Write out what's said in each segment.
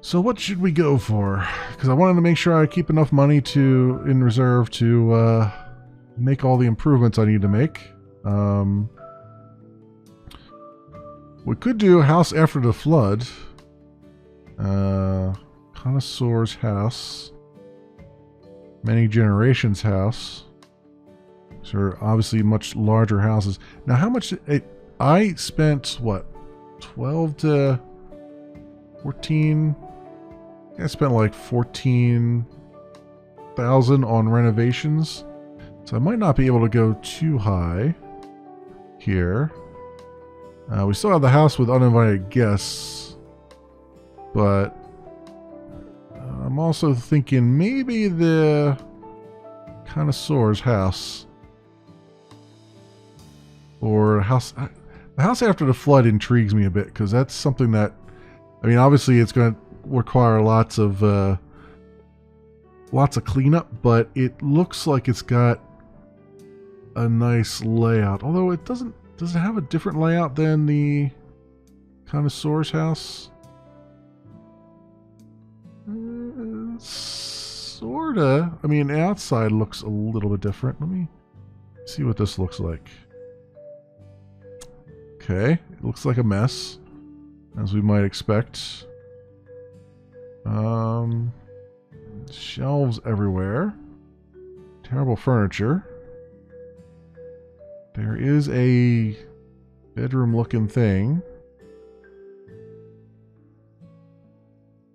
So what should we go for? Because I wanted to make sure I keep enough money in reserve to make all the improvements I need to make. We could do a house after the flood. Connoisseur's house. Many generations house. These are obviously much larger houses. Now, how much... I spent, what, 12 to 14... I spent like 14,000 on renovations. So I might not be able to go too high here. We still have the house with uninvited guests. But I'm also thinking maybe the Connoisseur's house. Or the house after the flood intrigues me a bit, because that's something that, I mean, obviously it's going to require lots of cleanup, but it looks like it's got a nice layout. Although it does it have a different layout than the Connoisseur's house? Sorta. I mean, outside looks a little bit different. Let me see what this looks like. Okay, it looks like a mess, as we might expect. Shelves everywhere. Terrible furniture. There is a bedroom looking thing.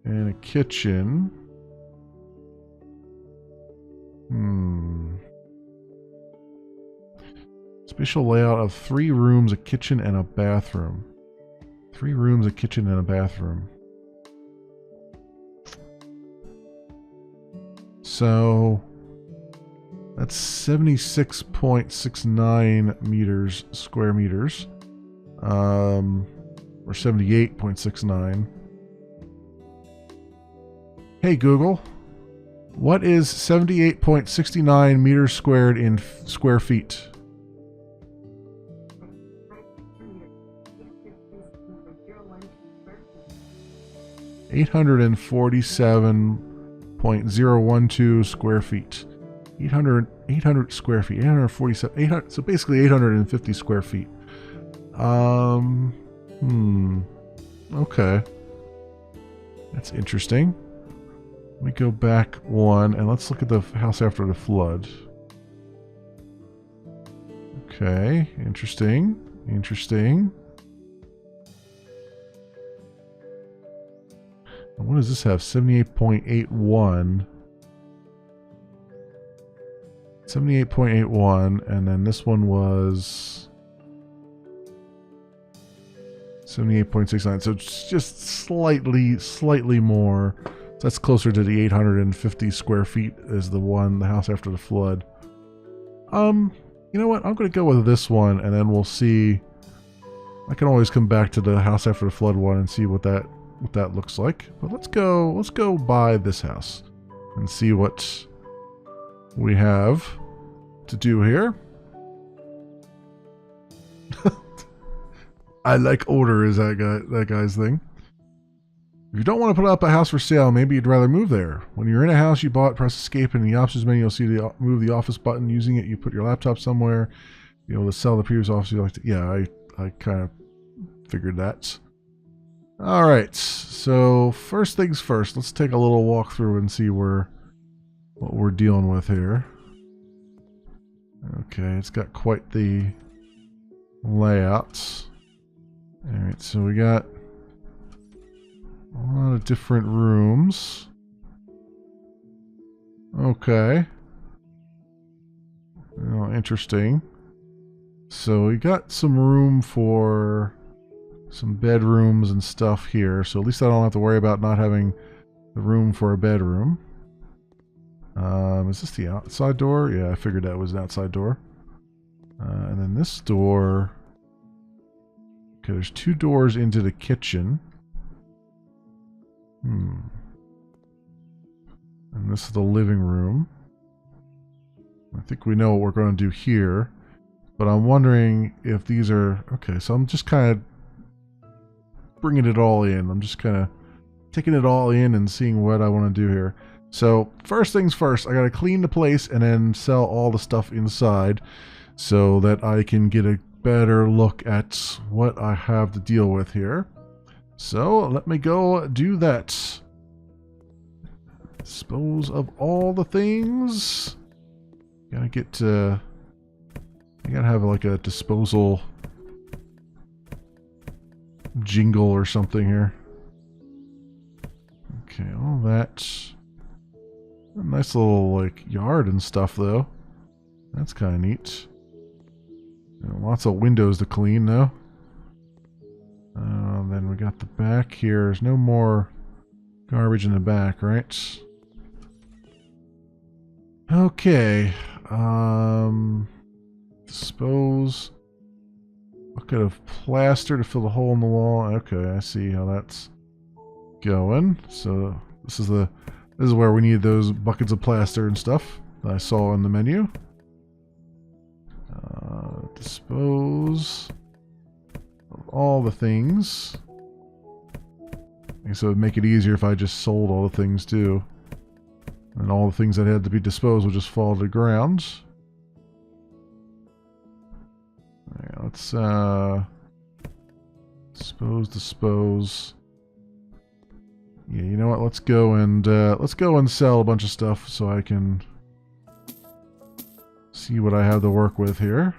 And a kitchen. Special layout of 3 rooms, a kitchen, and a bathroom. 3 rooms, a kitchen, and a bathroom. So that's 76.69 meters, square meters. Or 78.69. Hey Google, what is 78.69 meters squared in square feet? $847.012 square feet. 800 square feet. 847. 800. So basically 850 square feet. Okay. That's interesting. Let me go back one and let's look at the house after the flood. Okay. Interesting. Interesting. And what does this have? 78.81. 78.81, and then this one was 78.69. So it's just slightly more. So that's closer to the 850 square feet as the house after the flood. You know what? I'm going to go with this one, and then we'll see. I can always come back to the house after the flood one and see what that looks like. But let's go buy this house and see what we have to do here. I like order is that guy's thing. If you don't want to put up a house for sale, maybe you'd rather move there. When you're in a house you bought, press escape, and in the options menu you'll see the move the office button. Using it, you put your laptop somewhere. You'll be able to sell the previous office you like to. Yeah, I kind of figured that. All right, so first things first, let's take a little walk through and see what we're dealing with here. Okay, it's got quite the layout. All right, so we got a lot of different rooms. Okay. Oh, interesting. So we got some room for some bedrooms and stuff here, so at least I don't have to worry about not having the room for a bedroom. Is this the outside door? Yeah, I figured that was an outside door. And then this door... Okay, there's 2 doors into the kitchen. And this is the living room. I think we know what we're going to do here. But I'm wondering if these are... Okay, so I'm just kind of bringing it all in. I'm just kind of taking it all in and seeing what I want to do here. So first things first, I got to clean the place and then sell all the stuff inside so that I can get a better look at what I have to deal with here. So let me go do that. Dispose of all the things. Gotta get to... I gotta have like a disposal jingle or something here. Okay, all that. A nice little like yard and stuff though. That's kind of neat. Lots of windows to clean though. Then we got the back here. There's no more garbage in the back, right? Okay. Dispose. Bucket of plaster to fill the hole in the wall. Okay, I see how that's going. So this is where we need those buckets of plaster and stuff that I saw in the menu. Dispose of all the things. I guess it would make it easier if I just sold all the things too. And all the things that had to be disposed would just fall to the ground. Alright, let's dispose. Yeah, you know what? Let's go and sell a bunch of stuff so I can see what I have to work with here.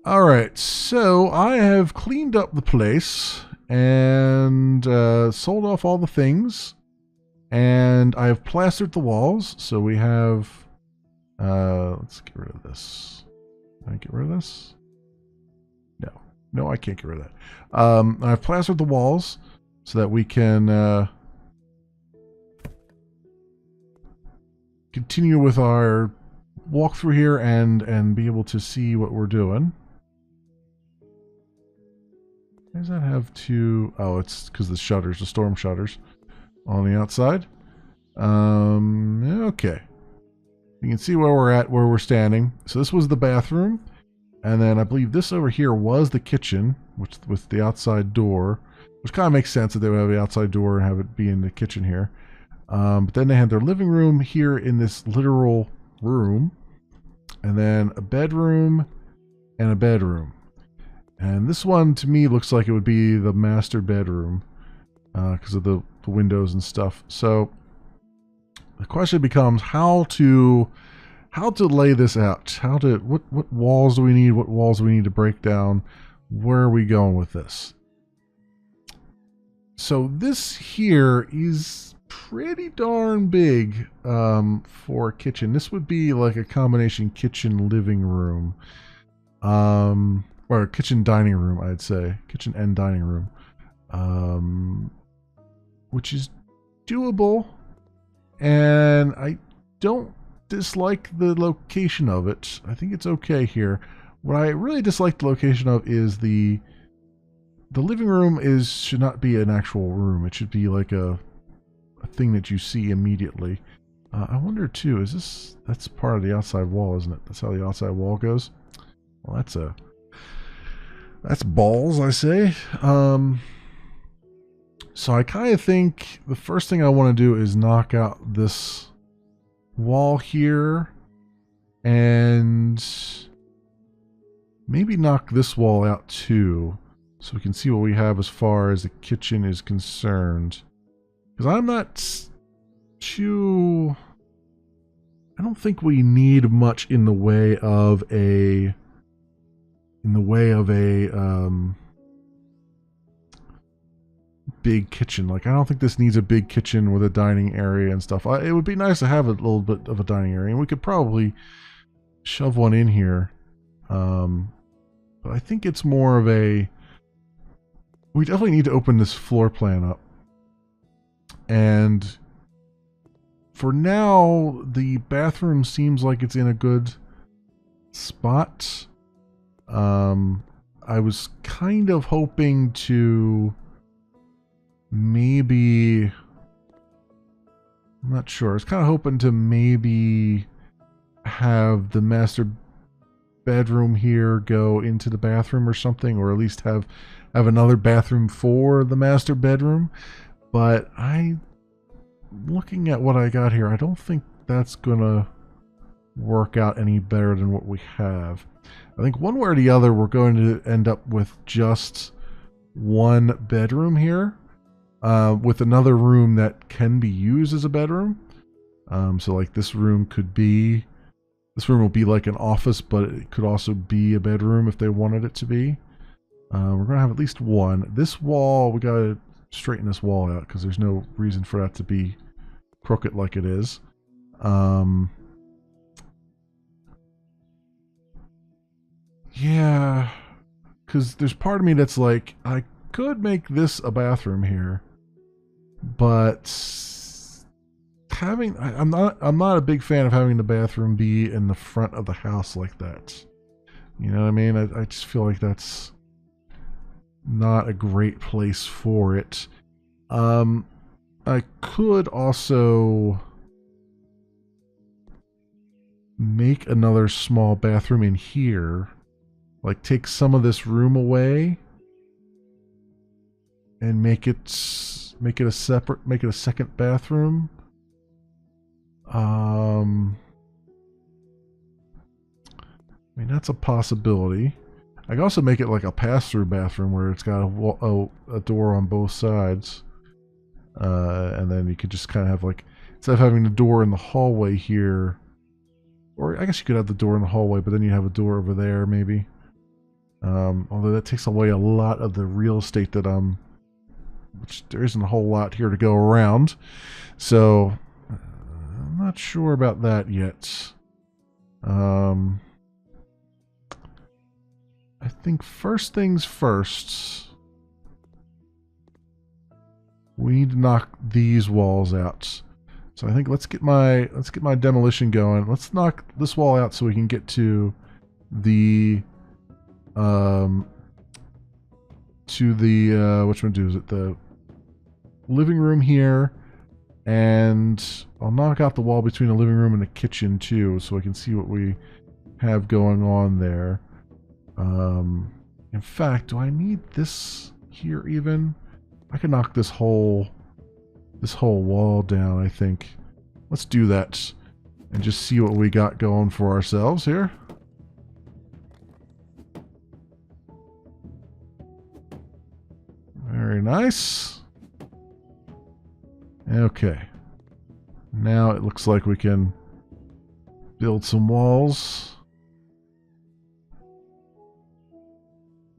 Alright, so I have cleaned up the place and sold off all the things. And I have plastered the walls, so we have... let's get rid of this. Can I get rid of this? No. No, I can't get rid of that. I've plastered the walls so that we can continue with our walkthrough here and be able to see what we're doing. Why does that have two... Oh, it's because the shutters, the storm shutters on the outside. Okay. You can see where we're at, where we're standing. So this was the bathroom. And then I believe this over here was the kitchen, which with the outside door. Which kind of makes sense that they would have the outside door and have it be in the kitchen here. But then they had their living room here in this literal room. And then a bedroom and a bedroom. And this one, to me, looks like it would be the master bedroom. Because of the windows and stuff. So the question becomes how to lay this out. What walls do we need? What walls do we need to break down? Where are we going with this? So this here is pretty darn big for a kitchen. This would be like a combination kitchen living room. Or kitchen dining room, I'd say. Kitchen and dining room. Which is doable, and I don't dislike the location of it. I think it's okay here. What I really dislike the location of is the living room should not be an actual room. It should be like a thing that you see immediately. I wonder too, that's part of the outside wall, isn't it? That's how the outside wall goes. Well, that's balls, I say. So I kind of think the first thing I want to do is knock out this wall here and maybe knock this wall out too so we can see what we have as far as the kitchen is concerned. Because I'm not too... I don't think we need much in the way of a... big kitchen. Like, I don't think this needs a big kitchen with a dining area and stuff. It would be nice to have a little bit of a dining area, and we could probably shove one in here. But I think it's more of a... We definitely need to open this floor plan up. And for now, the bathroom seems like it's in a good spot. I was kind of hoping to... maybe... I'm not sure. I was kind of hoping to maybe have the master bedroom here go into the bathroom or something, or at least have have another bathroom for the master bedroom, but looking at what I got here, I don't think that's gonna work out any better than what we have. I think one way or the other, we're going to end up with just one bedroom here, with another room that can be used as a bedroom. So like this room will be like an office, but it could also be a bedroom if they wanted it to be. We're gonna have at least one. This wall, we gotta straighten this wall out because there's no reason for that to be crooked like it is. Yeah, because there's part of me that's like, I could make this a bathroom here, but I'm not a big fan of having the bathroom be in the front of the house like that. You know what I mean? I just feel like that's not a great place for it. I could also make another small bathroom in here. Like take some of this room away and make it a second bathroom. I mean, that's a possibility. I can also make it like a pass-through bathroom where it's got a door on both sides. And then you could just kind of have like, instead of having the door in the hallway here, or I guess you could have the door in the hallway, but then you have a door over there maybe. Although that takes away a lot of the real estate that which there isn't a whole lot here to go around. So I'm not sure about that yet. I think first things first, we need to knock these walls out. So I think let's get my demolition going. Let's knock this wall out so we can get to the which one is it? The living room here, and I'll knock out the wall between the living room and the kitchen too, so I can see what we have going on there. In fact, do I need this here even? I can knock this whole wall down, I think. Let's do that and just see what we got going for ourselves here. Very nice. Okay. Now it looks like we can build some walls.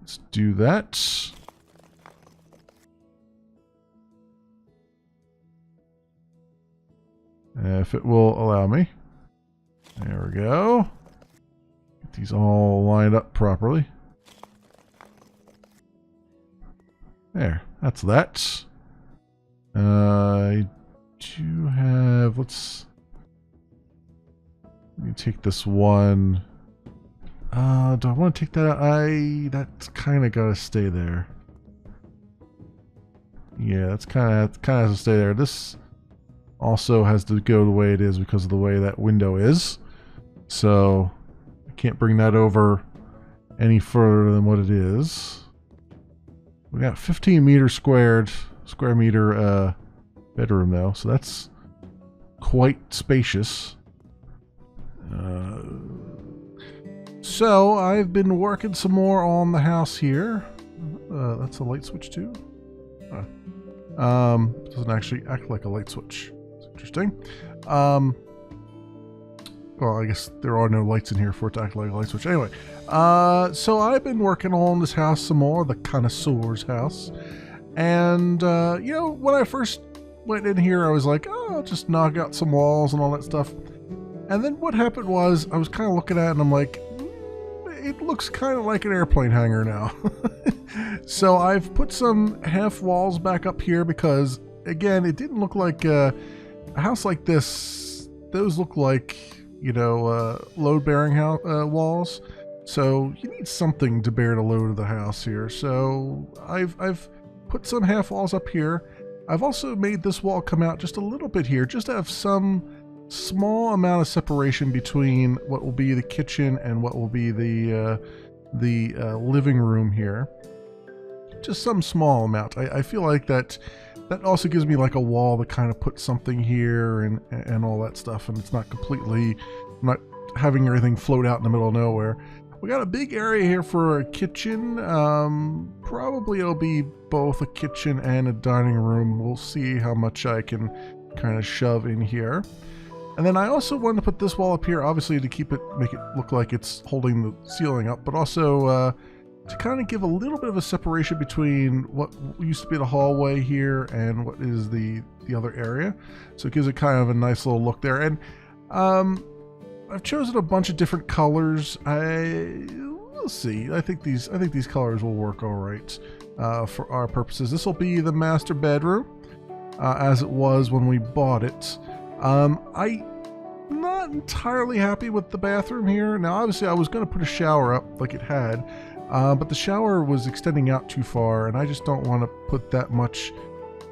Let's do that. If it will allow me. There we go. Get these all lined up properly. There, that's that. I do have, let me take this one. Do I want to take that out? That's kind of got to stay there. Yeah, that's kind of has to stay there. This also has to go the way it is because of the way that window is. So I can't bring that over any further than what it is. We got 15 meters square meter bedroom though, so that's quite spacious. So I've been working some more on the house here. That's a light switch too. Doesn't actually act like a light switch. It's interesting. Well, I guess there are no lights in here for it to act like a light switch. Anyway, so I've been working on this house some more, the connoisseur's house. And, you know, when I first went in here, I was like, oh, I'll just knock out some walls and all that stuff. And then what happened was, I was kind of looking at it and I'm like, it looks kind of like an airplane hangar now. So I've put some half walls back up here because, again, it didn't look like a house like this. Those look like, you know, load-bearing walls. So you need something to bear the load of the house here. So I've put some half walls up here. I've also made this wall come out just a little bit here, just to have some small amount of separation between what will be the kitchen and what will be the living room here. just some small amount. I feel like that also gives me like a wall to kind of put something here and all that stuff, and it's not completely, not having everything float out in the middle of nowhere. We got a big area here for a kitchen. Probably it'll be both a kitchen and a dining room. We'll see how much I can kind of shove in here. And then I also wanted to put this wall up here, obviously to keep it, make it look like it's holding the ceiling up, but also to kind of give a little bit of a separation between what used to be the hallway here and what is the other area. So it gives it kind of a nice little look there. And I've chosen a bunch of different colors. We'll see. I think these colors will work all right for our purposes. This will be the master bedroom as it was when we bought it. I'm not entirely happy with the bathroom here. Now, obviously, I was going to put a shower up like it had, but the shower was extending out too far, and I just don't want to put that much.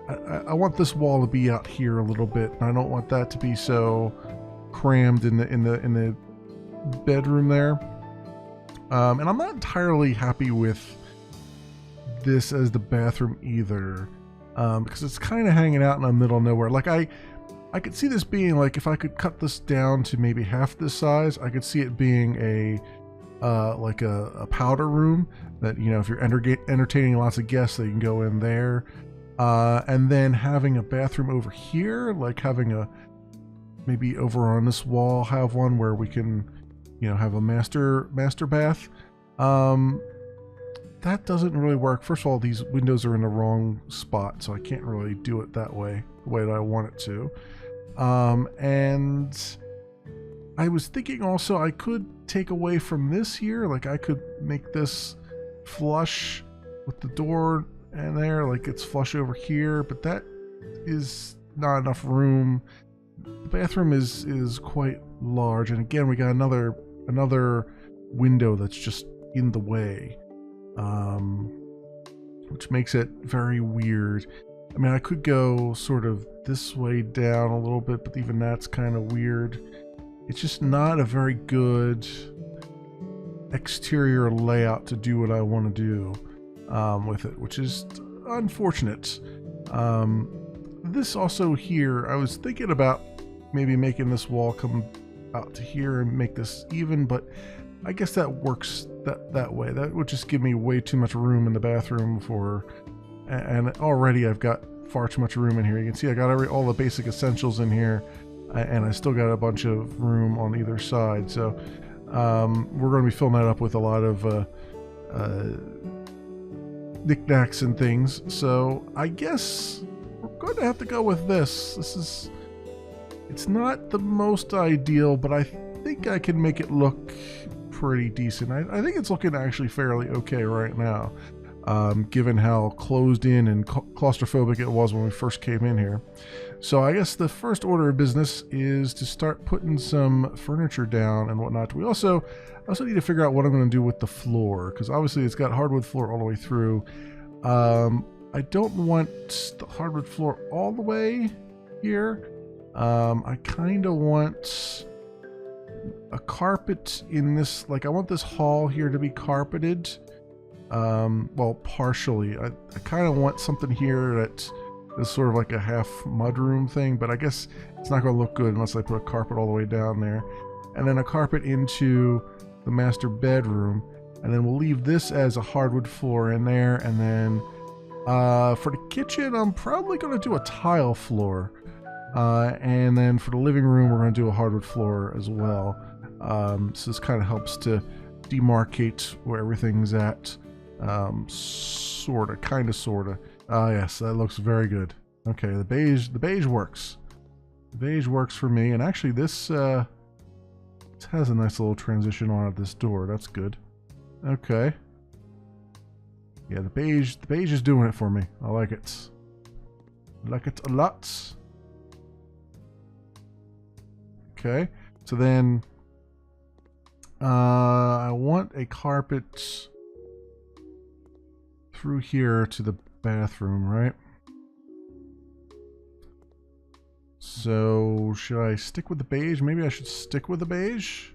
I want this wall to be out here a little bit, and I don't want that to be so crammed in the bedroom there. And I'm not entirely happy with this as the bathroom either, because it's kind of hanging out in the middle of nowhere. Like I could see this being like, if I could cut this down to maybe half this size, I could see it being like a powder room that, you know, if you're entertaining lots of guests, they can go in there. And then having a bathroom over here, like having maybe over on this wall, have one where we can, you know, have a master bath. That doesn't really work. First of all, these windows are in the wrong spot, so I can't really do it that way, the way that I want it to. And I was thinking also I could take away from this here, like I could make this flush with the door and there, like it's flush over here, but that is not enough room. The bathroom is quite large, and again we got another window that's just in the way, which makes it very weird. I mean, I could go sort of this way down a little bit, but even that's kind of weird. It's just not a very good exterior layout to do what I want to do with it, which is unfortunate. This also here, I was thinking about maybe making this wall come out to here and make this even, but I guess that works that way. That would just give me way too much room in the bathroom for, and already I've got far too much room in here. You can see I got all the basic essentials in here, and I still got a bunch of room on either side. So we're going to be filling that up with a lot of knickknacks and things. So I guess we're going to have to go with this. It's not the most ideal, but I think I can make it look pretty decent. I think it's looking actually fairly okay right now, given how closed in and claustrophobic it was when we first came in here. So I guess the first order of business is to start putting some furniture down and whatnot. I also need to figure out what I'm going to do with the floor, because obviously it's got hardwood floor all the way through. I don't want the hardwood floor all the way here. I kind of want a carpet in this, like I want this hall here to be carpeted. Well, partially. I kind of want something here that is sort of like a half mudroom thing, but I guess it's not going to look good unless I put a carpet all the way down there. And then a carpet into the master bedroom, and then we'll leave this as a hardwood floor in there. And then for the kitchen, I'm probably going to do a tile floor. And then for the living room, we're going to do a hardwood floor as well. So this kind of helps to demarcate where everything's at. Sorta. Yes, that looks very good. Okay, the beige works. The beige works for me, and actually this has a nice little transition on at this door. That's good. Okay. Yeah, the beige is doing it for me. I like it. I like it a lot. Okay, so then I want a carpet through here to the bathroom, right? So should I stick with the beige? Maybe I should stick with the beige.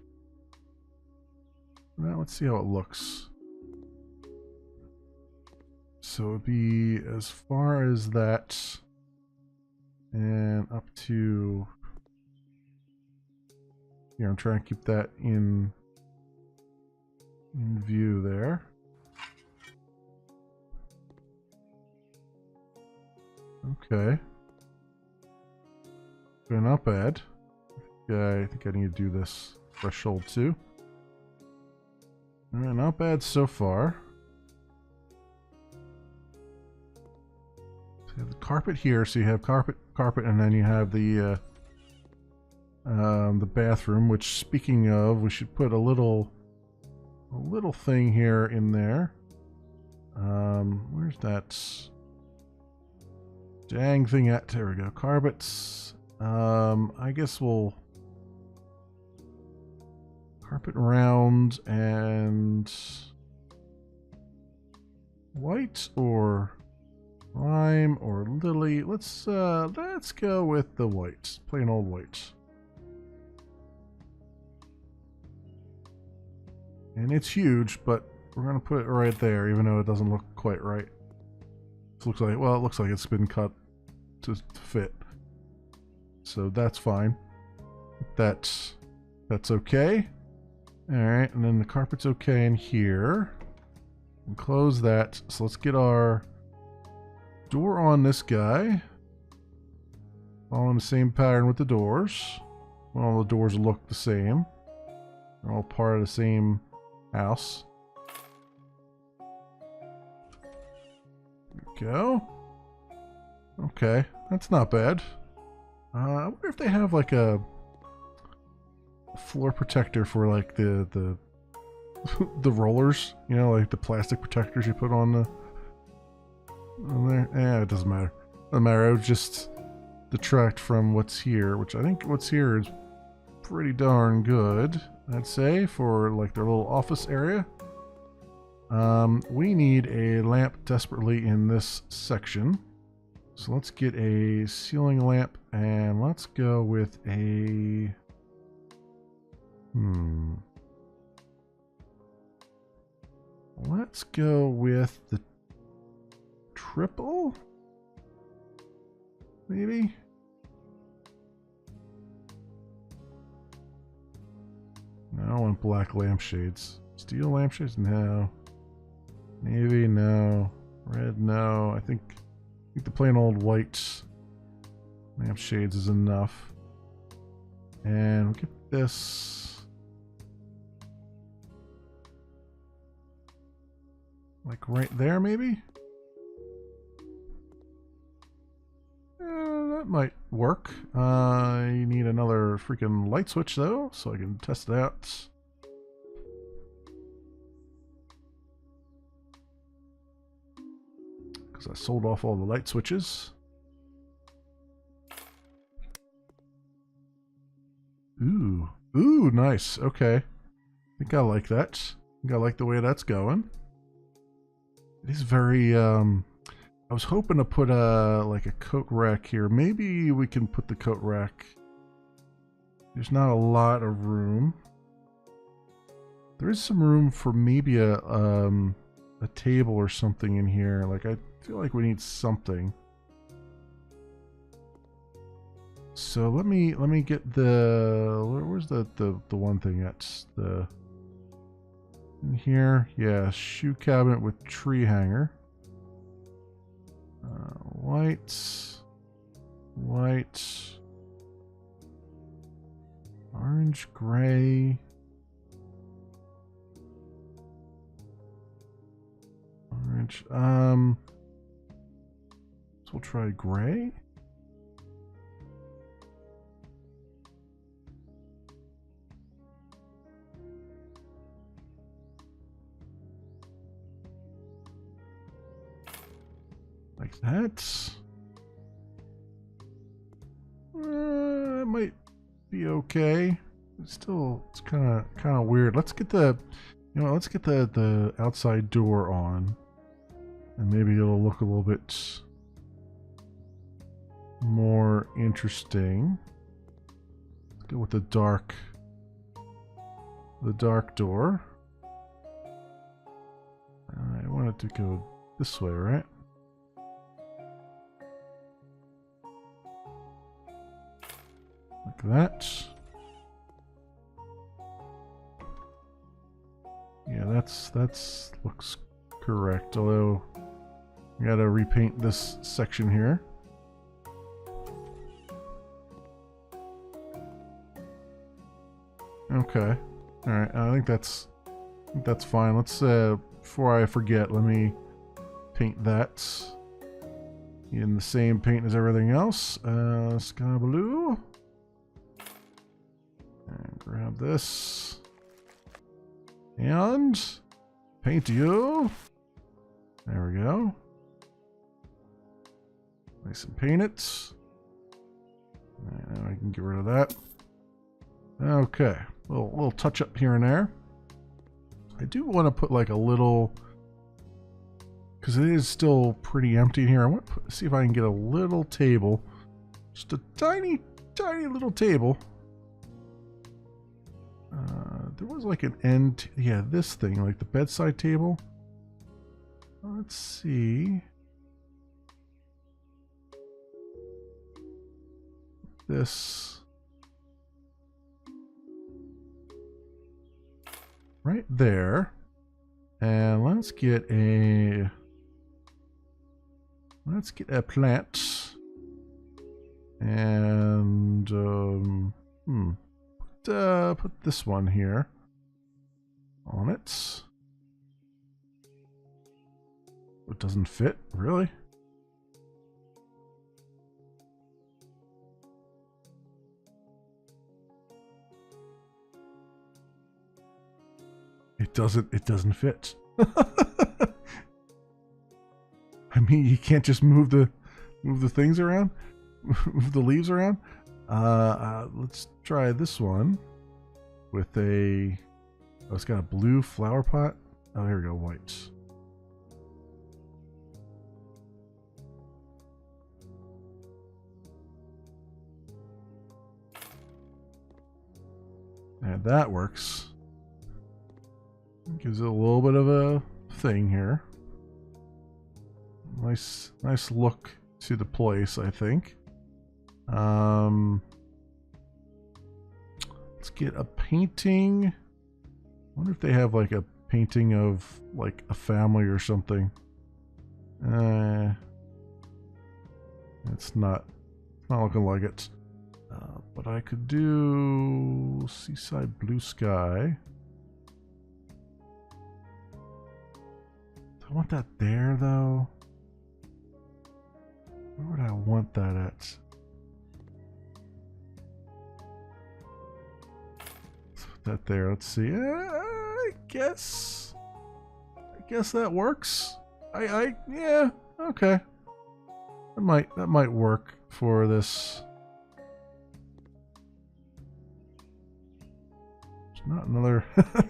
Well, let's see how it looks. So it'd be as far as that and up to here. I'm trying to keep that in view there. Okay. Okay, not bad. Yeah, I think I need to do this threshold too. Alright, not bad so far. So you have the carpet here, so you have carpet, and then you have the bathroom, which, speaking of, we should put a little thing here in there. Where's that dang thing at? There we go. Carpets. I guess we'll carpet round and white or lime or lily. Let's go with the white, plain old white. And it's huge, but we're gonna put it right there, even though it doesn't look quite right. It looks like, well, it looks like it's been cut to fit, so that's fine. That's okay. All right, and then the carpet's okay in here. And close that. So let's get our door on this guy. Following the same pattern with the doors. All the doors look the same. They're all part of the same house. There we go. Okay, that's not bad. I wonder if they have like a floor protector for like the the rollers, you know, like the plastic protectors you put on there. Yeah, it doesn't matter. Doesn't matter. I would just detract from what's here, which I think what's here is pretty darn good, I'd say, for like their little office area. We need a lamp desperately in this section. So let's get a ceiling lamp and let's go with a let's go with the triple? Maybe? No, I want black lampshades. Steel lampshades? No. Navy? No. Red? No. I think the plain old white lampshades is enough. And we'll get this like right there, maybe? That might work. I need another freaking light switch though, so I can test it out. Because I sold off all the light switches. Ooh. Ooh, nice. Okay. I think I like that. I think I like the way that's going. It is very, I was hoping to put like a coat rack here. Maybe we can put the coat rack. There's not a lot of room. There is some room for maybe a table or something in here. Like, I feel like we need something. So let me get the where's the one thing that's the in here? Yeah, shoe cabinet with tree hanger. White, orange, gray, orange. So we'll try gray. Like that. It might be okay. It's kind of weird. Let's get the outside door on, and maybe it'll look a little bit more interesting. Let's go with the dark door. I want it to go this way, right? Like that. Yeah, that's looks correct. Although we gotta repaint this section here. Okay. All right. I think that's fine. Let's before I forget, let me paint that in the same paint as everything else. Sky blue. And grab this. And paint you. There we go. Nice and paint it. And I can get rid of that. Okay. Little touch up here and there. I do want to put like a little, because it is still pretty empty in here. I want to see if I can get a little table. Just a tiny, tiny little table. There was like an end, yeah, this thing, like the bedside table. Let's see. This. Right there. And let's get a plant. And put this one here on it. It doesn't fit, really? It doesn't fit. I mean, you can't just move the things around, move the leaves around. Let's try this one with a. Oh, it's got a blue flower pot. Oh, here we go, white. And that works. Gives it a little bit of a thing here. Nice look to the place, I think. Let's get a painting. I wonder if they have like a painting of like a family or something. It's not looking like it. But I could do seaside blue sky. I want that there, though. Where would I want that at? Let's put that there. Let's see. I guess that works. Yeah. Okay. That might work for this. There's not another.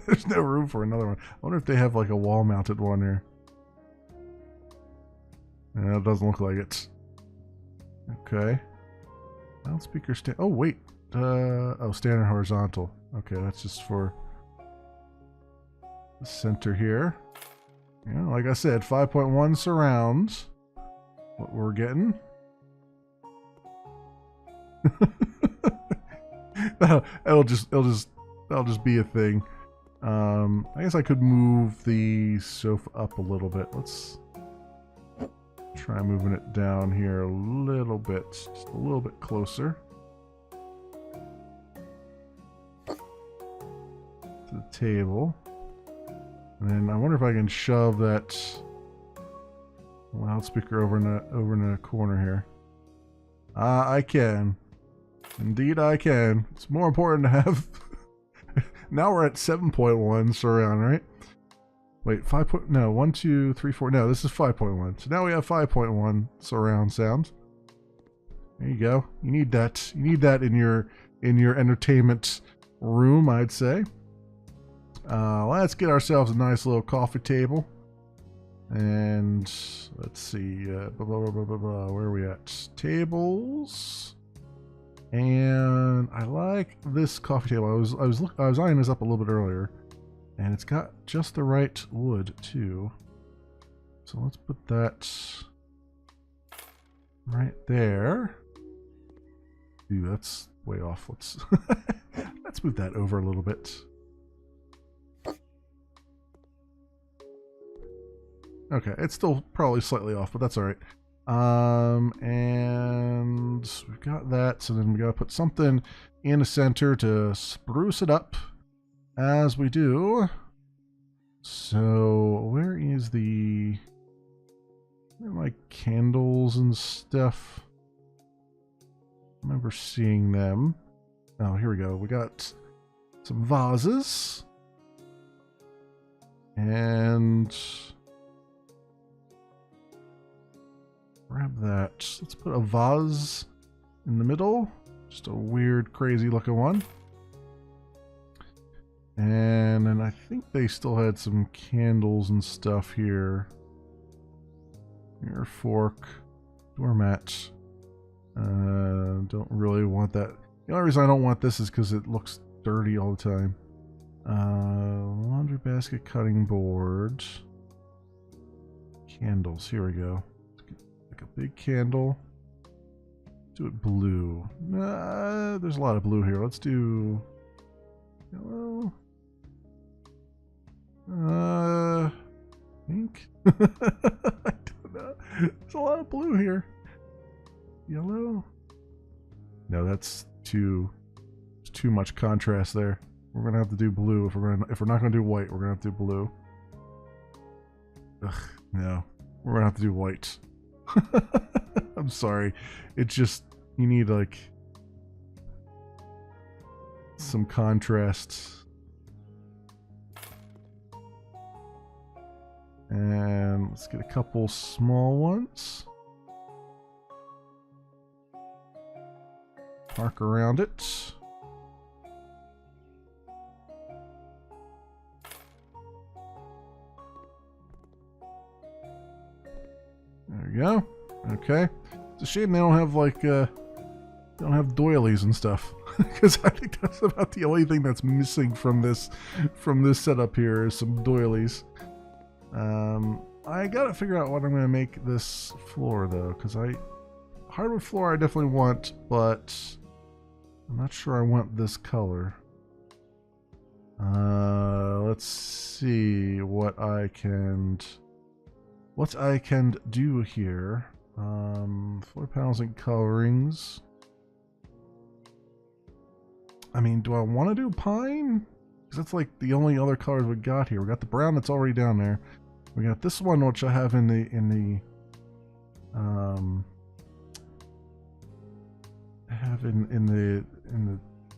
There's no room for another one. I wonder if they have like a wall-mounted one here. Yeah, it doesn't look like it. Okay. Loudspeaker stand. Oh wait. Oh, standard horizontal. Okay, that's just for the center here. Yeah, like I said, 5.1 surrounds. What we're getting. That'll just be a thing. I guess I could move the sofa up a little bit. Let's try moving it down here a little bit, just a little bit closer to the table. And then I wonder if I can shove that loudspeaker over in a corner here. I can. Indeed I can. It's more important to have. Now we're at 7.1 surround, right? Wait, 5. No, 1, 2, 3, 4. No, this is 5.1. So now we have 5.1 surround sound. There you go. You need that. You need that in your entertainment room, I'd say. Let's get ourselves a nice little coffee table. And let's see. Where are we at? Tables. And I like this coffee table. I was eyeing this up a little bit earlier. And it's got just the right wood, too. So let's put that right there. Ooh, that's way off. Let's let's move that over a little bit. Okay, it's still probably slightly off, but that's all right. And we've got that, so then we gotta put something in the center to spruce it up as we do. So where is like candles and stuff? I remember seeing them. Oh, here we go. We got some vases. And grab that. Let's put a vase in the middle. Just a weird, crazy looking one. And then I think they still had some candles and stuff here. Here, fork, doormat. Don't really want that. The only reason I don't want this is because it looks dirty all the time. Laundry basket, cutting board. Candles, here we go. Like a big candle. Do it blue. There's a lot of blue here. Let's do yellow. Pink? I don't know. There's a lot of blue here. Yellow? No, that's too much contrast there. We're gonna have to do blue if we're not gonna do white. We're gonna have to do blue. Ugh, no, we're gonna have to do white. I'm sorry. It just, you need like some contrast. And let's get a couple small ones. Park around it. There you go. Okay. It's a shame they don't have like don't have doilies and stuff, because I think that's about the only thing that's missing from this setup here is some doilies. I gotta figure out what I'm gonna make this floor though, because hardwood floor I definitely want, but I'm not sure I want this color. Let's see what I can do here. Floor panels and colorings. I mean, do I want to do pine? Because that's like the only other colors we got here. We got the brown that's already down there. We got this one which I have in the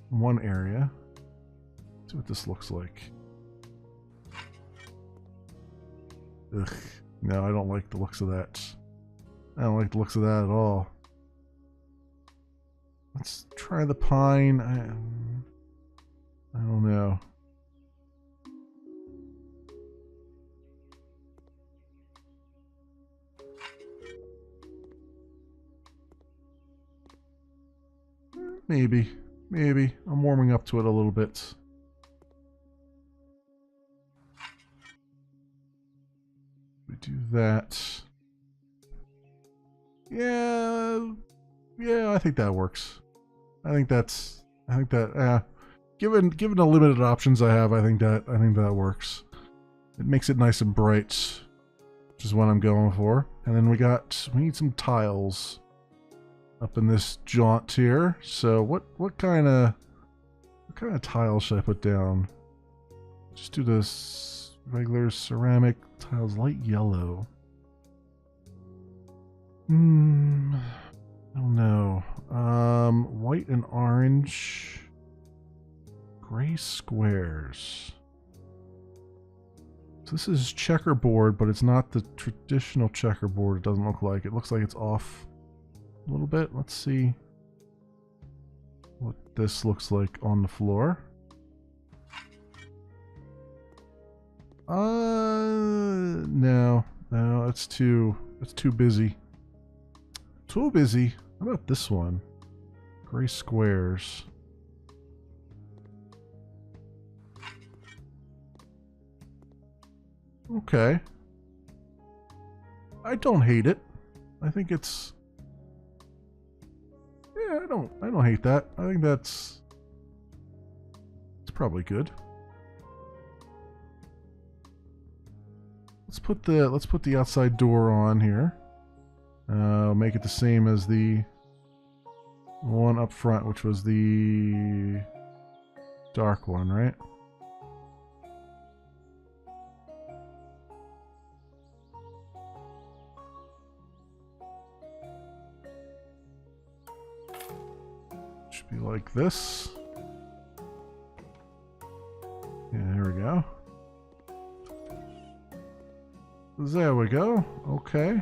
one area. Let's see what this looks like. Ugh. No, I don't like the looks of that. I don't like the looks of that at all. Let's try the pine. I don't know. Maybe. I'm warming up to it a little bit. We do that. Yeah, I think that works. Given the limited options I have, I think that works. It makes it nice and bright, which is what I'm going for. And then we need some tiles up in this jaunt here. So what kind of tiles should I put down? Just do this regular ceramic tiles, light yellow. I don't know. White and orange. Gray squares. So this is checkerboard, but it's not the traditional checkerboard. It doesn't look like. It looks like it's off a little bit. Let's see what this looks like on the floor. No, it's too busy. Too busy. How about this one? Gray squares. Okay. I don't hate it. I think it's... Yeah, I don't hate that. I think it's probably good. Let's put the outside door on here. Make it the same as the one up front, which was the dark one, right? Should be like this. Yeah, there we go. There we go. Okay.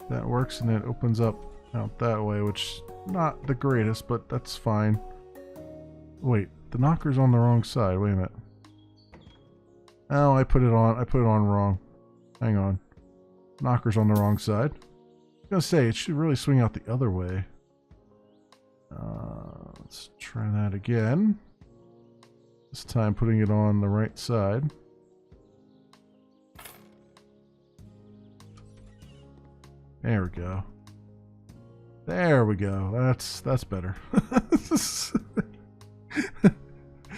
That works, and it opens up out that way, which not the greatest, but that's fine. Wait, the knocker's on the wrong side. Wait a minute. Oh, I put it on wrong. Hang on. Knocker's on the wrong side. I was gonna say, it should really swing out the other way. Let's try that again. This time putting it on the right side. There we go. There we go. That's better.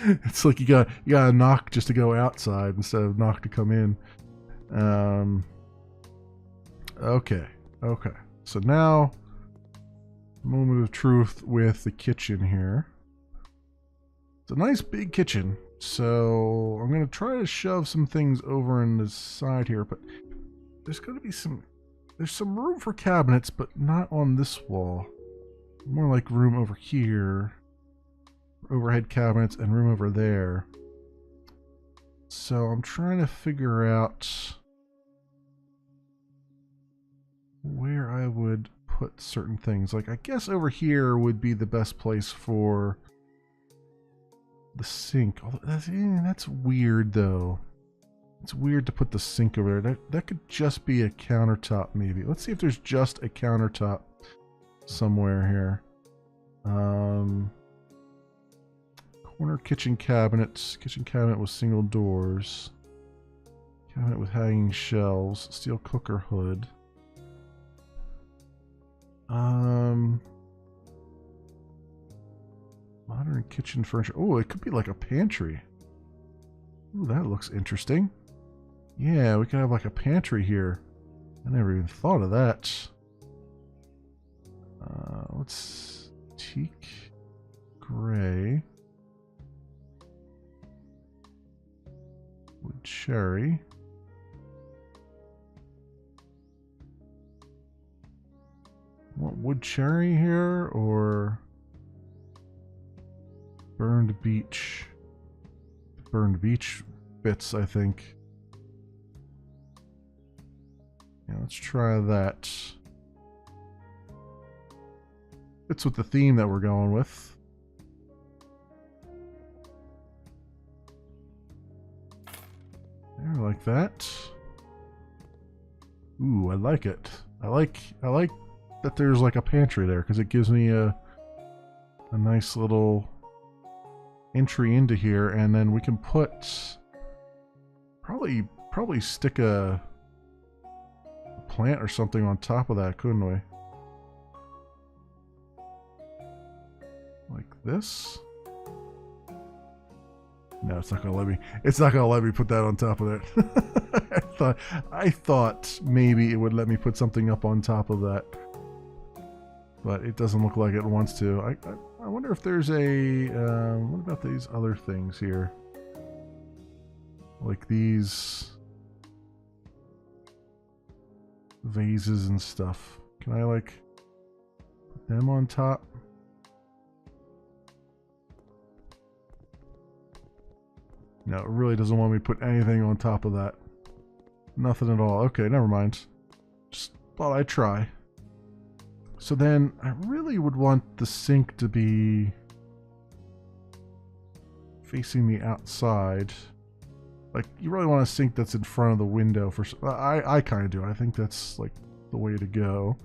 It's like you got a knock just to go outside instead of knock to come in. Okay. So now, moment of truth with the kitchen here. It's a nice big kitchen. So I'm gonna try to shove some things over in the side here, but there's gonna be there's some room for cabinets, but not on this wall. More like room over here. Overhead cabinets and room over there. So I'm trying to figure out where I would put certain things. Like, I guess over here would be the best place for the sink. Although that's weird, though. It's weird to put the sink over there. That could just be a countertop, maybe. Let's see if there's just a countertop somewhere here. Corner kitchen cabinets. Kitchen cabinet with single doors. Cabinet with hanging shelves. Steel cooker hood. Modern kitchen furniture. Oh, it could be like a pantry. Ooh, that looks interesting. Yeah, we could have like a pantry here. I never even thought of that. What's teak gray? Wood cherry. Want wood cherry here or burned beech? Burned beech bits, I think. Yeah, let's try that. Fits with the theme that we're going with. There, like that. Ooh, I like it. I like that there's like a pantry there because it gives me a nice little entry into here, and then we can put probably stick a plant or something on top of that, couldn't we? Like this? No, it's not gonna let me. It's not gonna let me put that on top of that. I thought maybe it would let me put something up on top of that, but it doesn't look like it wants to. I wonder if there's a. What about these other things here? Like these vases and stuff. Can I like put them on top? No, it really doesn't want me to put anything on top of that. Nothing at all. Okay, never mind. Just thought I'd try. So then, I really would want the sink to be facing the outside. Like, you really want a sink that's in front of the window for... I kind of do. I think that's, like, the way to go.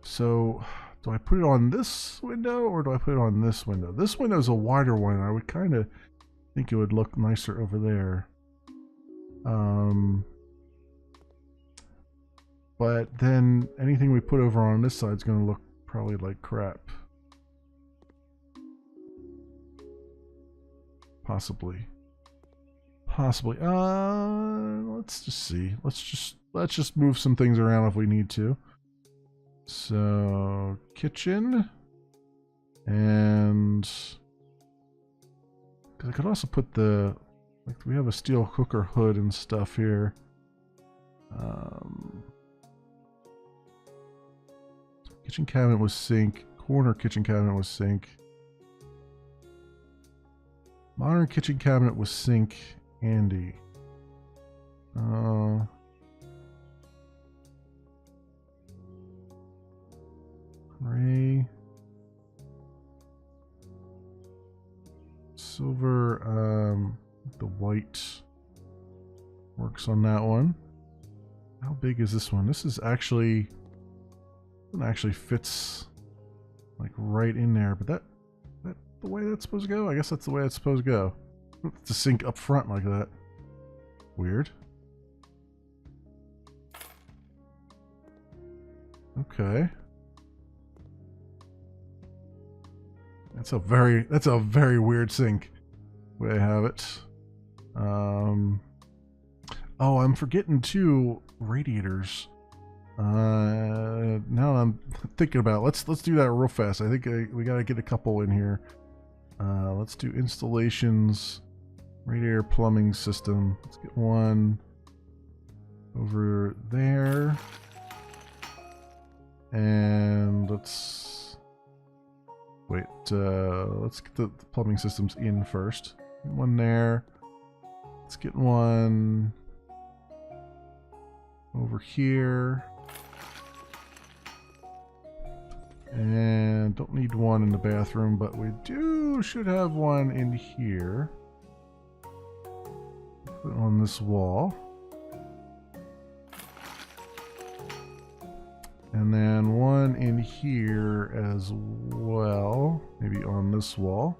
So... do I put it on this window or do I put it on this window? This window is a wider one. I would kind of think it would look nicer over there. But then anything we put over on this side is going to look probably like crap. Possibly. Let's just see. Let's just move some things around if we need to. So, kitchen. And I could also put the, like, we have a steel cooker hood and stuff here. Kitchen cabinet was sink. Corner kitchen cabinet was sink. Modern kitchen cabinet was sink. Andy. Gray. Silver. The white works on that one. How big is this one? This is actually, it actually fits like right in there, but that the way that's supposed to go? I guess that's the way it's supposed to go. To sink up front like that. Weird. Okay. That's a very weird sink. Way I have it. Oh, I'm forgetting too, radiators. Now I'm thinking about it, let's do that real fast. I think we gotta get a couple in here. Let's do installations, radiator plumbing system. Let's get one over there, and let's wait. Let's get the plumbing systems in first. One there. Let's get one over here. And don't need one in the bathroom, but we should have one in here. Put it on this wall. And then one in here as well. Maybe on this wall.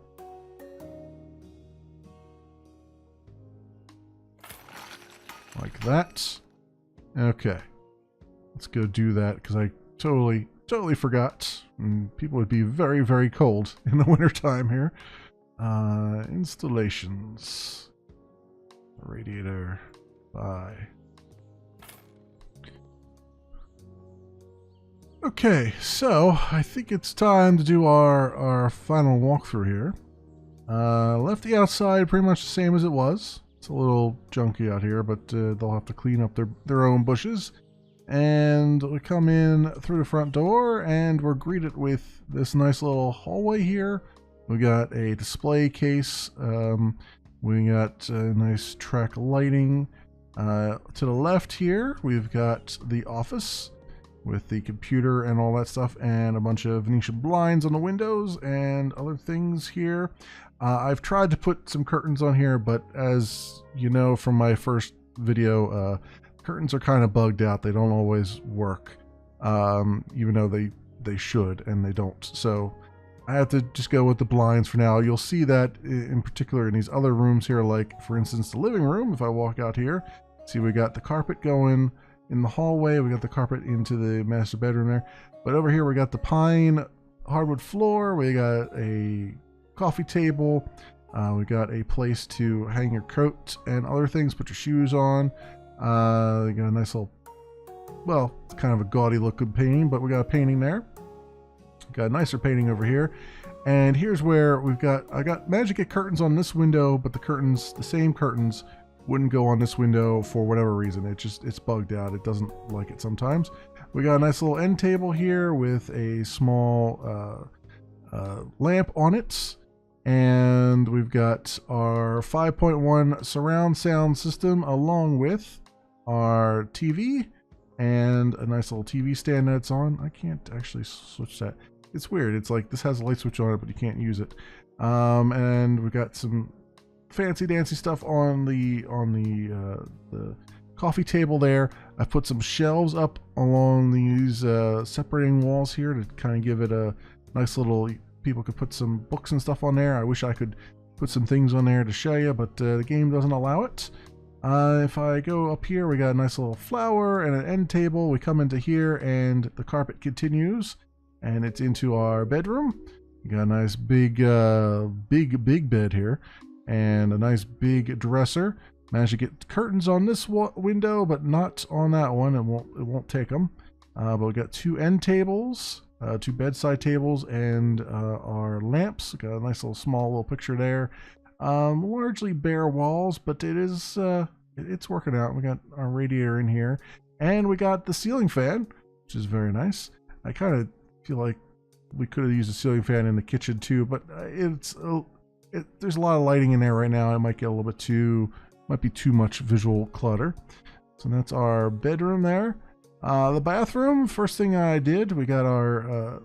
Like that. Okay. Let's go do that, because I totally forgot. And people would be very, very cold in the wintertime here. Installations. Radiator. Bye. Okay, so I think it's time to do our final walkthrough here. Left the outside pretty much the same as it was. It's a little junky out here, but they'll have to clean up their own bushes. And we come in through the front door, and we're greeted with this nice little hallway here. We got a display case. We got nice track lighting. To the left here, we've got the office with the computer and all that stuff, and a bunch of Venetian blinds on the windows and other things here. I've tried to put some curtains on here, but as you know from my first video, curtains are kind of bugged out. They don't always work, even though they should, and they don't. So I have to just go with the blinds for now. You'll see that in particular in these other rooms here, like for instance the living room. If I walk out here, see we got the carpet going in the hallway. We got the carpet into the master bedroom there. But over here we got the pine hardwood floor. We got a coffee table. We got a place to hang your coat and other things, put your shoes on. We got a nice little, well, it's kind of a gaudy looking painting, but we got a painting there. Got a nicer painting over here. And here's where I managed to get curtains on this window, but the same curtains wouldn't go on this window for whatever reason. It's bugged out. It doesn't like it sometimes. We got a nice little end table here with a small lamp on it. And we've got our 5.1 surround sound system along with our TV and a nice little TV stand that's on. I can't actually switch that. It's weird. It's like this has a light switch on it, but you can't use it. And we've got some fancy dancy stuff on the coffee table there. I've put some shelves up along these separating walls here to kind of give it a nice little, people could put some books and stuff on there. I wish I could put some things on there to show you, but the game doesn't allow it. If I go up here, we got a nice little flower and an end table. We come into here and the carpet continues and it's into our bedroom. We got a nice big bed here and a nice big dresser. Managed to get curtains on this window, but not on that one. It won't take them. But we got two end tables, two bedside tables, and our lamps. Got a nice little small little picture there. Largely bare walls, but it's working out. We got our radiator in here, and we got the ceiling fan, which is very nice. I kind of feel like we could have used a ceiling fan in the kitchen too, but there's a lot of lighting in there right now. It might get a little bit might be too much visual clutter. So that's our bedroom there. The bathroom, first thing I did, we got our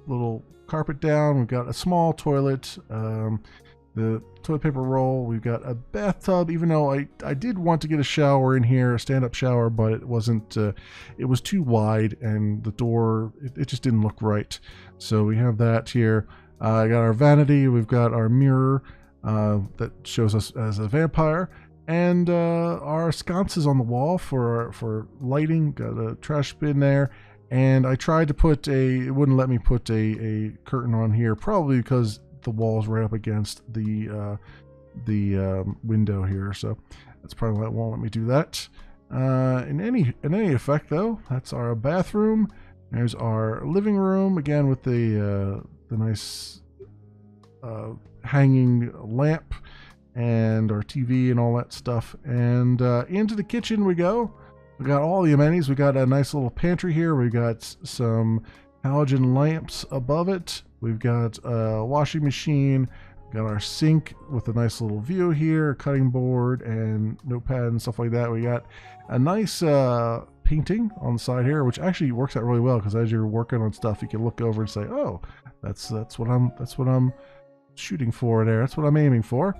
little carpet down. We've got a small toilet, the toilet paper roll. We've got a bathtub, even though I did want to get a shower in here, a stand-up shower, but it wasn't, it was too wide and the door, it just didn't look right. So we have that here. I got our vanity. We've got our mirror that shows us as a vampire. And our sconces on the wall for lighting. Got a trash bin there, and I tried to put it wouldn't let me put a curtain on here, probably because the wall's right up against the window here, so that's probably why it won't let me do that. In any effect though, that's our bathroom. There's our living room again with the nice hanging lamp and our TV and all that stuff. And into the kitchen we go. We got all the amenities. We got a nice little pantry here. We've got some halogen lamps above it. We've got a washing machine. We've got our sink with a nice little view here, cutting board and notepad and stuff like that. We got a nice painting on the side here, which actually works out really well because as you're working on stuff, you can look over and say, "Oh, that's what I'm shooting for there. That's what I'm aiming for."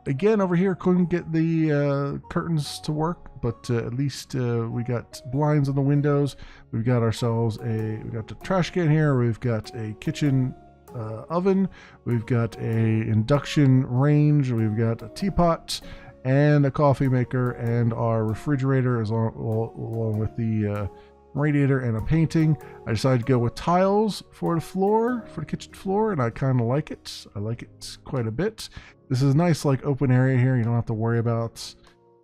Again, over here, couldn't get the curtains to work, but at least we got blinds on the windows. We've got ourselves we got the trash can here. We've got a kitchen oven. We've got a induction range. We've got a teapot and a coffee maker, and our refrigerator is along with the radiator and a painting. I decided to go with tiles for the floor, for the kitchen floor, and I kind of like it. I like it quite a bit. This is a nice like open area here. You don't have to worry about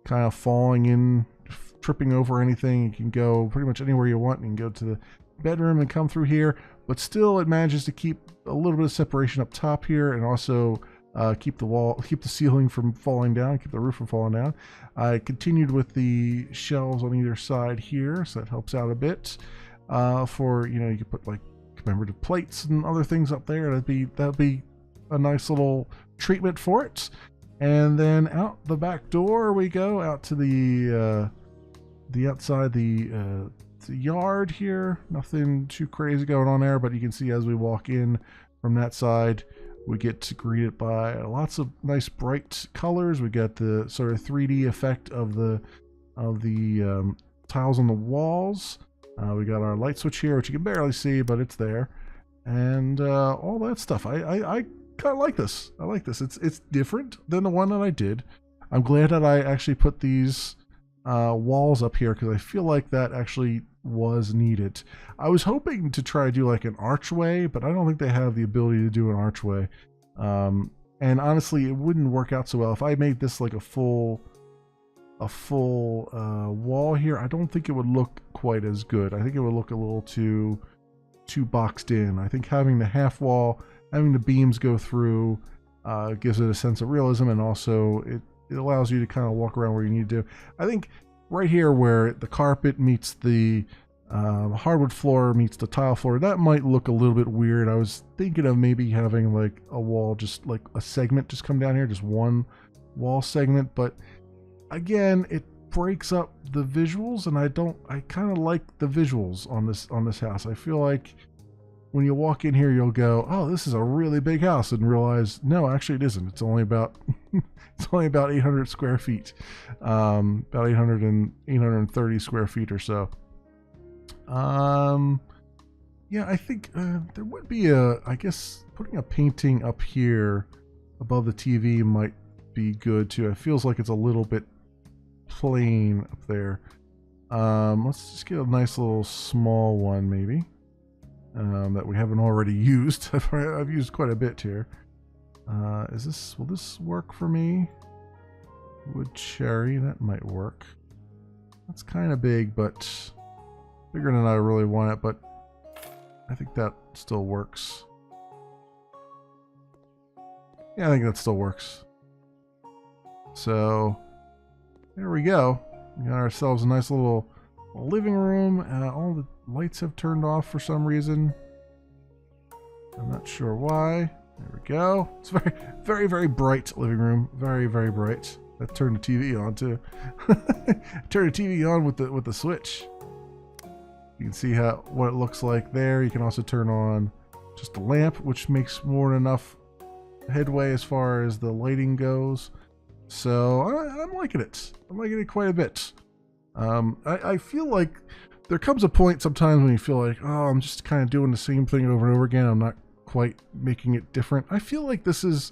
kind of falling in, tripping over anything. You can go pretty much anywhere you want. You can go to the bedroom and come through here, but still it manages to keep a little bit of separation up top here, and also keep the ceiling from falling down, keep the roof from falling down. I continued with the shelves on either side here, so that helps out a bit. For you could put like commemorative plates and other things up there. That'd be a nice little treatment for it. And then out the back door we go, out to the outside, the yard here. Nothing too crazy going on there, but you can see as we walk in from that side, we get greeted by lots of nice bright colors. We got the sort of 3D effect of the tiles on the walls. We got our light switch here, which you can barely see, but it's there, and all that stuff. I kind of like this. I like this. It's different than the one that I did. I'm glad that I actually put these walls up here because I feel like that actually was needed. I was hoping to try to do like an archway, but I don't think they have the ability to do an archway. And honestly, it wouldn't work out so well if I made this like a full wall here. I don't think it would look quite as good. I think it would look a little too boxed in. I think having the half wall, having the beams go through, gives it a sense of realism, and also it allows you to kind of walk around where you need to. I think right here where the carpet meets the hardwood floor meets the tile floor, that might look a little bit weird. I was thinking of maybe having like a wall, just like a segment just come down here, just one wall segment, but again, it breaks up the visuals, and I kind of like the visuals on this house. I feel like when you walk in here, you'll go, "Oh, this is a really big house," and realize, no, actually it isn't. It's only about it's only about 800 square feet, about 830 square feet or so. Yeah, I think there would be I guess putting a painting up here above the TV might be good too. It feels like it's a little bit plain up there. Let's just get a nice little small one maybe, that we haven't already used. I've used quite a bit here. Will this work for me? Wood cherry, that might work. That's kind of big, but bigger than I really want it, but I think that still works. Yeah, I think that still works. So there we go. We got ourselves a nice little living room. All the lights have turned off for some reason. I'm not sure why. There we go. It's very, very, very bright living room. Very, very bright. That turned the TV on too. Turn the TV on with the switch. You can see what it looks like there. You can also turn on just the lamp, which makes more than enough headway as far as the lighting goes. So I'm liking it. I'm liking it quite a bit. I feel like there comes a point sometimes when you feel like, oh, I'm just kind of doing the same thing over and over again. I'm not quite making it different. I feel like this is,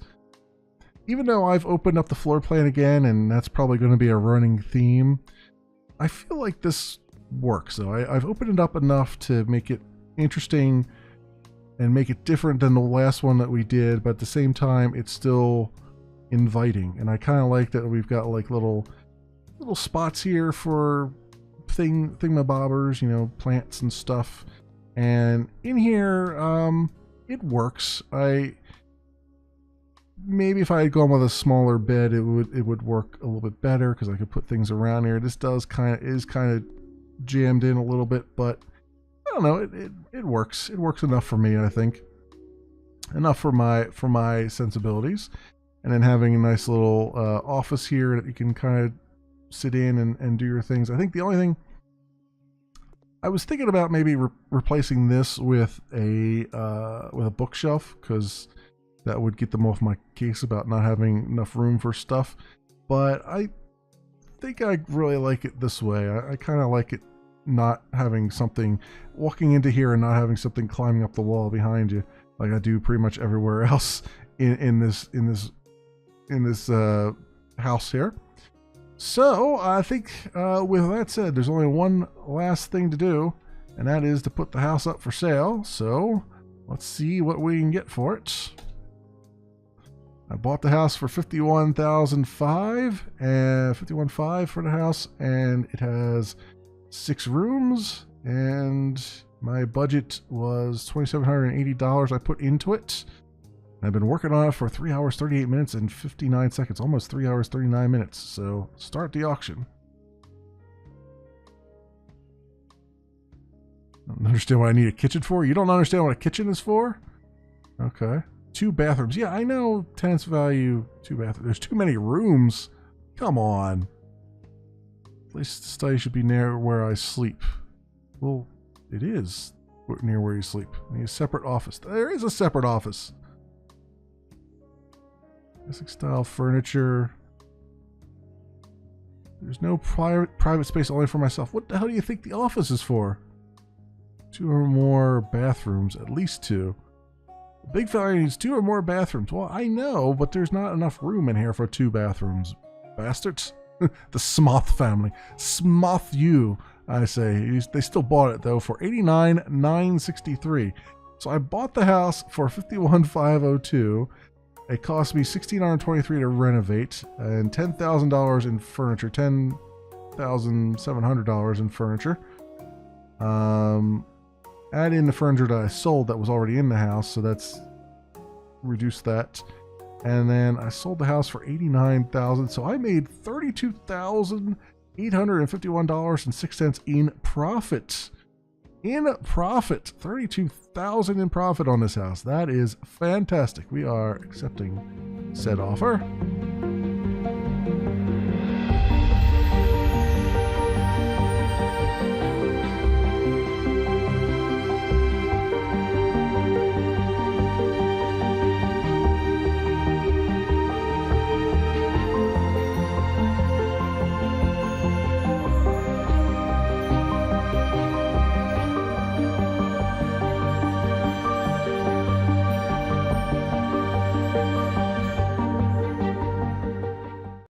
even though I've opened up the floor plan again, and that's probably going to be a running theme, I feel like this works. So I've opened it up enough to make it interesting and make it different than the last one that we did, but at the same time, it's still inviting. And I kind of like that we've got like little spots here for thingamabobbers, you know, plants and stuff. And in here, it works. Maybe if I had gone with a smaller bed, it would work a little bit better because I could put things around here. This is kind of jammed in a little bit, but I don't know. It works. It works enough for me, I think. Enough for my sensibilities. And then having a nice little office here that you can kind of sit in and do your things. I think the only thing I was thinking about maybe replacing this with a bookshelf, because that would get them off my case about not having enough room for stuff. But I think I really like it this way. I kind of like it not having something walking into here and not having something climbing up the wall behind you, like I do pretty much everywhere else in this house here. So I think with that said, there's only one last thing to do, and that is to put the house up for sale. So let's see what we can get for it. I bought the house for $51,500 and $51,500 for the house, and it has 6 rooms, and my budget was $2,780 I put into it. I've been working on it for 3 hours, 38 minutes, and 59 seconds, almost 3 hours, 39 minutes. So start the auction. I don't understand what I need a kitchen for. You don't understand what a kitchen is for? Okay. 2 bathrooms. Yeah, I know tenants value 2 bathrooms. There's too many rooms. Come on. Place to stay should be near where I sleep. Well, it is near where you sleep. I need a separate office. There is a separate office. Classic style furniture. There's no private space, only for myself. What the hell do you think the office is for? 2 or more bathrooms, at least 2. The big fella needs 2 or more bathrooms. Well, I know, but there's not enough room in here for 2 bathrooms. Bastards. The Smoth family. Smoth you, I say. They still bought it, though, for $89,963. So I bought the house for $51,502. It cost me $1,623 to renovate, and $10,000 in furniture, $10,700 in furniture. Add in the furniture that I sold that was already in the house, so that's reduced that. And then I sold the house for $89,000, so I made $32,851.06 in profit. $32,000 in profit on this house. That is fantastic. We are accepting said offer.